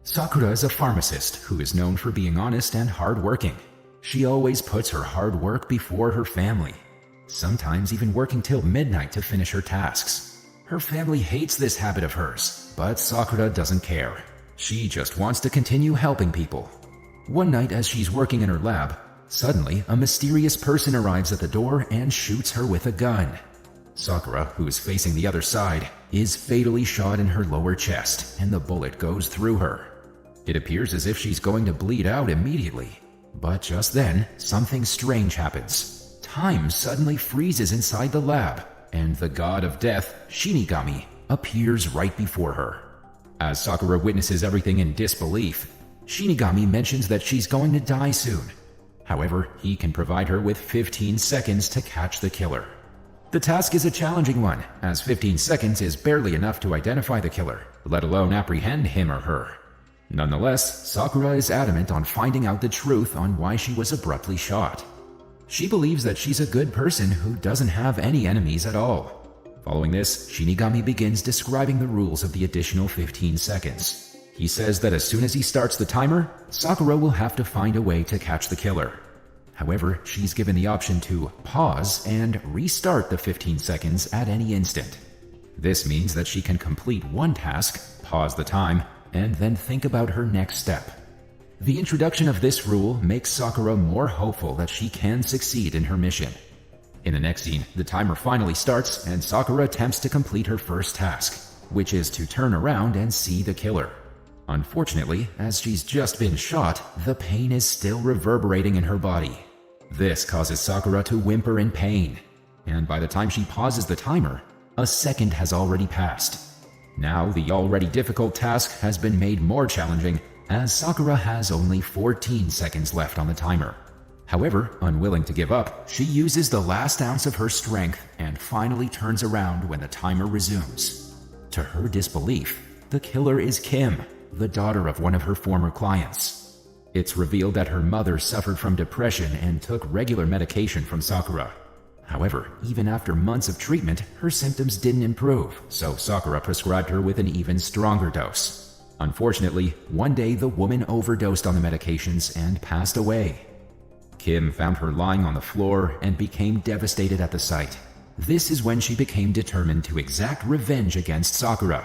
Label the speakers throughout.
Speaker 1: Sakura is a pharmacist who is known for being honest and hardworking. She always puts her hard work before her family, sometimes even working till midnight to finish her tasks. Her family hates this habit of hers, but Sakura doesn't care. She just wants to continue helping people. One night as she's working in her lab, suddenly a mysterious person arrives at the door and shoots her with a gun. Sakura, who is facing the other side, is fatally shot in her lower chest, and the bullet goes through her. It appears as if she's going to bleed out immediately. But just then, something strange happens. Time suddenly freezes inside the lab, and the god of death, Shinigami, appears right before her. As Sakura witnesses everything in disbelief, Shinigami mentions that she's going to die soon. However, he can provide her with 15 seconds to catch the killer. The task is a challenging one, as 15 seconds is barely enough to identify the killer, let alone apprehend him or her. Nonetheless, Sakura is adamant on finding out the truth on why she was abruptly shot. She believes that she's a good person who doesn't have any enemies at all. Following this, Shinigami begins describing the rules of the additional 15 seconds. He says that as soon as he starts the timer, Sakura will have to find a way to catch the killer. However, she's given the option to pause and restart the 15 seconds at any instant. This means that she can complete one task, pause the time, and then think about her next step. The introduction of this rule makes Sakura more hopeful that she can succeed in her mission. In the next scene, the timer finally starts and Sakura attempts to complete her first task, which is to turn around and see the killer. Unfortunately, as she's just been shot, the pain is still reverberating in her body. This causes Sakura to whimper in pain, and by the time she pauses the timer, a second has already passed. Now, the already difficult task has been made more challenging, as Sakura has only 14 seconds left on the timer. However, unwilling to give up, she uses the last ounce of her strength and finally turns around when the timer resumes. To her disbelief, the killer is Kim, the daughter of one of her former clients. It's revealed that her mother suffered from depression and took regular medication from Sakura. However, even after months of treatment, her symptoms didn't improve, so Sakura prescribed her with an even stronger dose. Unfortunately, one day the woman overdosed on the medications and passed away. Kim found her lying on the floor and became devastated at the sight. This is when she became determined to exact revenge against Sakura.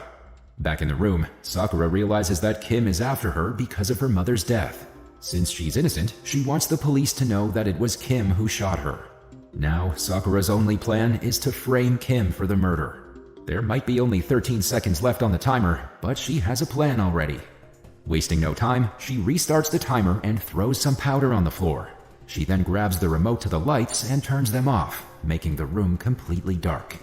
Speaker 1: Back in the room, Sakura realizes that Kim is after her because of her mother's death. Since she's innocent, she wants the police to know that it was Kim who shot her. Now, Sakura's only plan is to frame Kim for the murder. There might be only 13 seconds left on the timer, but she has a plan already. Wasting no time, she restarts the timer and throws some powder on the floor. She then grabs the remote to the lights and turns them off, making the room completely dark.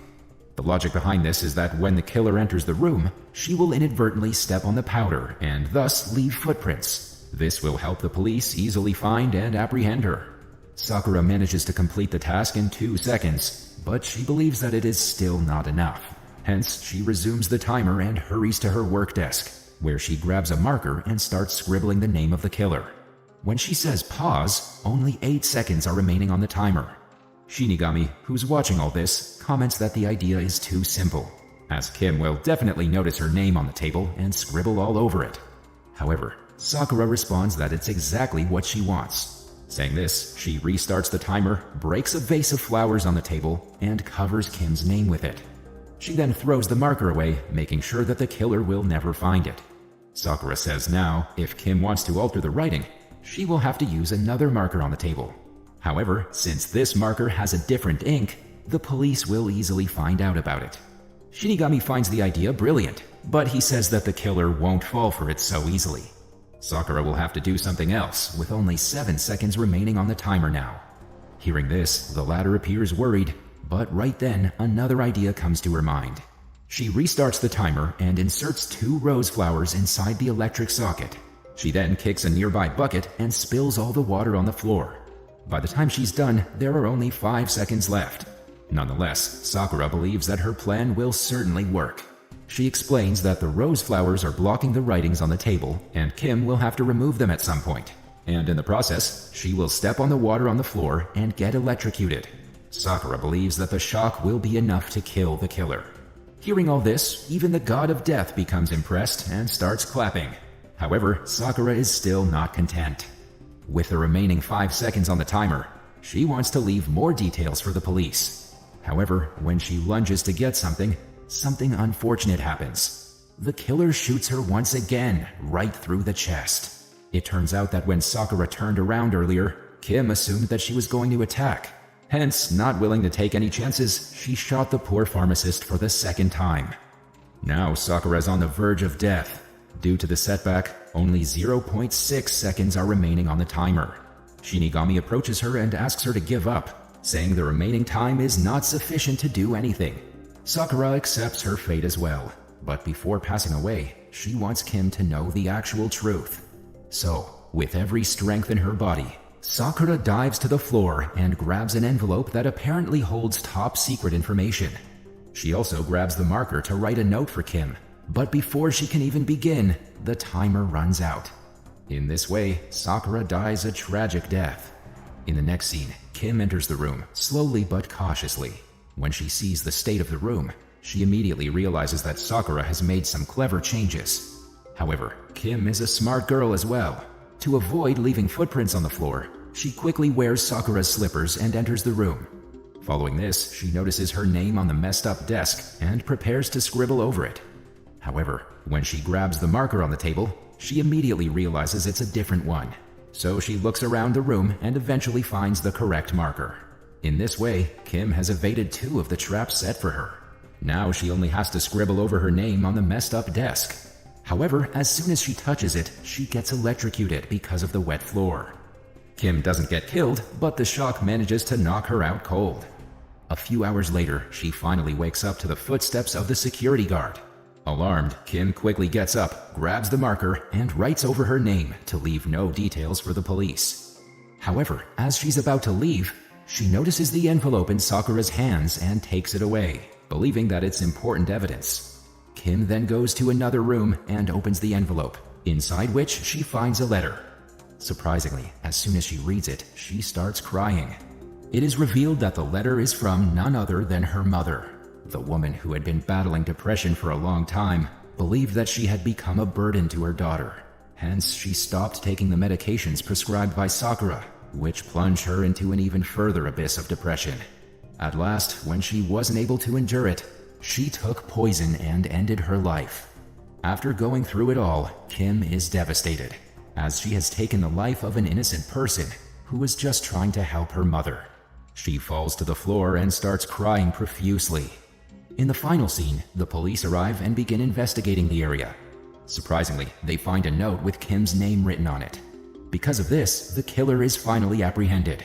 Speaker 1: The logic behind this is that when the killer enters the room, she will inadvertently step on the powder and thus leave footprints. This will help the police easily find and apprehend her. Sakura manages to complete the task in 2 seconds, but she believes that it is still not enough. Hence, she resumes the timer and hurries to her work desk, where she grabs a marker and starts scribbling the name of the killer. When she says pause, only 8 seconds are remaining on the timer. Shinigami, who's watching all this, comments that the idea is too simple, as Kim will definitely notice her name on the table and scribble all over it. However, Sakura responds that it's exactly what she wants. Saying this, she restarts the timer, breaks a vase of flowers on the table, and covers Kim's name with it. She then throws the marker away, making sure that the killer will never find it. Sakura says now, if Kim wants to alter the writing, she will have to use another marker on the table. However, since this marker has a different ink, the police will easily find out about it. Shinigami finds the idea brilliant, but he says that the killer won't fall for it so easily. Sakura will have to do something else, with only 7 seconds remaining on the timer now. Hearing this, the latter appears worried, but right then, another idea comes to her mind. She restarts the timer and inserts 2 rose flowers inside the electric socket. She then kicks a nearby bucket and spills all the water on the floor. By the time she's done, there are only 5 seconds left. Nonetheless, Sakura believes that her plan will certainly work. She explains that the rose flowers are blocking the writings on the table, and Kim will have to remove them at some point. And in the process, she will step on the water on the floor and get electrocuted. Sakura believes that the shock will be enough to kill the killer. Hearing all this, even the god of death becomes impressed and starts clapping. However, Sakura is still not content. With the remaining 5 seconds on the timer, she wants to leave more details for the police. However, when she lunges to get something unfortunate happens. The killer shoots her once again, right through the chest. It turns out that when Sakura turned around earlier, Kim assumed that she was going to attack. Hence, not willing to take any chances, she shot the poor pharmacist for the second time. Now Sakura is on the verge of death. Due to the setback, only 0.6 seconds are remaining on the timer. Shinigami approaches her and asks her to give up, saying the remaining time is not sufficient to do anything. Sakura accepts her fate as well, but before passing away, she wants Kim to know the actual truth. So, with every strength in her body, Sakura dives to the floor and grabs an envelope that apparently holds top secret information. She also grabs the marker to write a note for Kim, but before she can even begin, the timer runs out. In this way, Sakura dies a tragic death. In the next scene, Kim enters the room, slowly but cautiously. When she sees the state of the room, she immediately realizes that Sakura has made some clever changes. However, Kim is a smart girl as well. To avoid leaving footprints on the floor, she quickly wears Sakura's slippers and enters the room. Following this, she notices her name on the messed up desk and prepares to scribble over it. However, when she grabs the marker on the table, she immediately realizes it's a different one. So she looks around the room and eventually finds the correct marker. In this way, Kim has evaded 2 of the traps set for her. Now she only has to scribble over her name on the messed up desk. However, as soon as she touches it, she gets electrocuted because of the wet floor. Kim doesn't get killed, but the shock manages to knock her out cold. A few hours later, she finally wakes up to the footsteps of the security guard. Alarmed, Kim quickly gets up, grabs the marker, and writes over her name to leave no details for the police. However, as she's about to leave, she notices the envelope in Sakura's hands and takes it away, believing that it's important evidence. Kim then goes to another room and opens the envelope, inside which she finds a letter. Surprisingly, as soon as she reads it, she starts crying. It is revealed that the letter is from none other than her mother. The woman who had been battling depression for a long time believed that she had become a burden to her daughter. Hence, she stopped taking the medications prescribed by Sakura, which plunged her into an even further abyss of depression. At last, when she wasn't able to endure it, she took poison and ended her life. After going through it all, Kim is devastated, as she has taken the life of an innocent person who was just trying to help her mother. She falls to the floor and starts crying profusely. In the final scene, the police arrive and begin investigating the area. Surprisingly, they find a note with Kim's name written on it. Because of this, the killer is finally apprehended.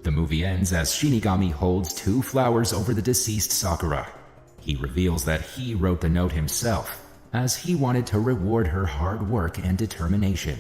Speaker 1: The movie ends as Shinigami holds 2 flowers over the deceased Sakura. He reveals that he wrote the note himself, as he wanted to reward her hard work and determination.